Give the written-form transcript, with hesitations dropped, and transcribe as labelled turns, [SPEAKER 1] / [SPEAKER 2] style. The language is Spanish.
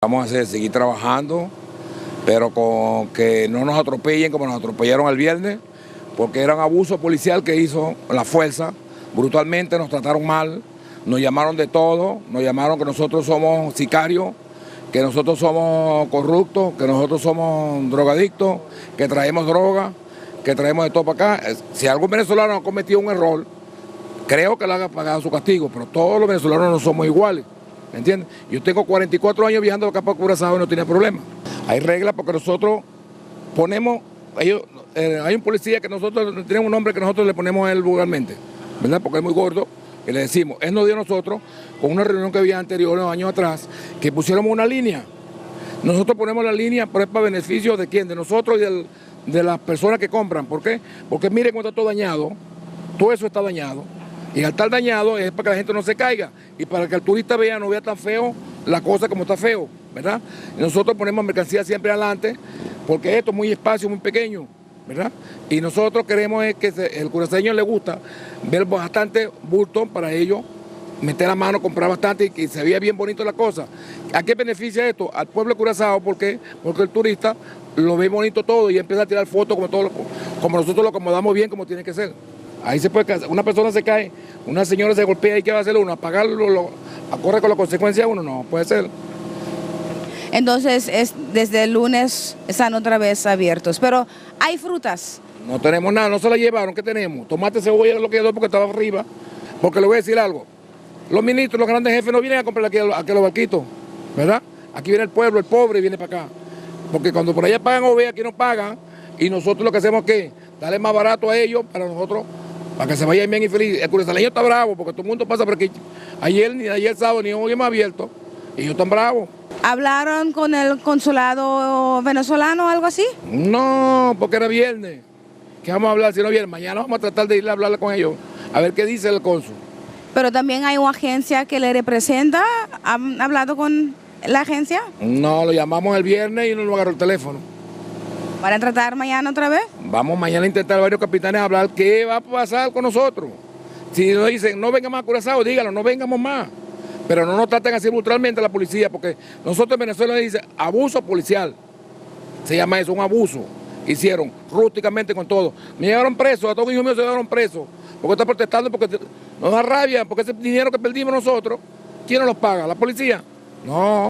[SPEAKER 1] Vamos a seguir trabajando, pero con que no nos atropellen como nos atropellaron el viernes, porque era un abuso policial que hizo la fuerza, brutalmente nos trataron mal, nos llamaron de todo, nos llamaron que nosotros somos sicarios, que nosotros somos corruptos, que nosotros somos drogadictos, que traemos droga, que traemos de todo para acá. Si algún venezolano ha cometido un error, creo que le haga pagar su castigo, pero todos los venezolanos no somos iguales. ¿Me entiendes? Yo tengo 44 años viajando acá para Curazao y no tenía problema. Hay reglas porque nosotros ponemos, hay un policía que nosotros tenemos un nombre que nosotros le ponemos a él vulgarmente, ¿verdad? Porque es muy gordo, y le decimos, él nos dio a nosotros, con una reunión que había anterior, unos años atrás, que pusiéramos una línea. Nosotros ponemos la línea, pero es para beneficio de quién, de nosotros y de las personas que compran. ¿Por qué? Porque miren cómo está todo dañado, todo eso está dañado. Y al estar dañado es para que la gente no se caiga y para que el turista vea, no vea tan feo la cosa como está feo, ¿verdad? Y nosotros ponemos mercancía siempre adelante porque esto es muy espacio, muy pequeño, ¿verdad? Y nosotros queremos es que el curaceño le gusta ver bastante bulto para ellos, meter la mano, comprar bastante y que se vea bien bonito la cosa. ¿A qué beneficia esto? Al pueblo de Curazao, ¿por qué? Porque el turista lo ve bonito todo y empieza a tirar fotos como nosotros lo acomodamos bien, como tiene que ser. Ahí se puede caer, una persona se cae, una señora se golpea y ¿qué va a hacer uno? ¿Apagarlo, a correr con la consecuencia uno? No, puede ser.
[SPEAKER 2] Entonces, desde el lunes están otra vez abiertos, pero hay frutas.
[SPEAKER 1] No tenemos nada, no se la llevaron, ¿qué tenemos? Tomate, cebolla, lo que quedó porque estaba arriba. Porque le voy a decir algo, los ministros, los grandes jefes no vienen a comprar aquí a los barquitos, ¿verdad? Aquí viene el pueblo, el pobre viene para acá. Porque cuando por allá pagan OVE, aquí no pagan, y nosotros lo que hacemos es que darle más barato a ellos para nosotros, para que se vayan bien y feliz. El curaceño está bravo porque todo el mundo pasa por aquí. Ayer sábado, ni hoy hemos abierto, y ellos están bravos.
[SPEAKER 2] ¿Hablaron con el consulado venezolano o algo así?
[SPEAKER 1] No, porque era viernes. ¿Qué vamos a hablar si no viene? Mañana vamos a tratar de ir a hablar con ellos, a ver qué dice el cónsul.
[SPEAKER 2] Pero también hay una agencia que le representa. ¿Han hablado con la agencia?
[SPEAKER 1] No, lo llamamos el viernes y no nos agarró el teléfono.
[SPEAKER 2] ¿Van a tratar mañana otra vez?
[SPEAKER 1] Vamos mañana a intentar varios capitanes a hablar qué va a pasar con nosotros. Si nos dicen, no venga más a Curazao, díganlo, no vengamos más. Pero no nos traten así brutalmente la policía, porque nosotros en Venezuela dice abuso policial. Se llama eso, un abuso. Hicieron rústicamente con todo. Me llevaron preso, a todos los hijos míos se llevaron preso. Porque está protestando, porque nos da rabia, porque ese dinero que perdimos nosotros, ¿quién nos lo paga? ¿La policía? No.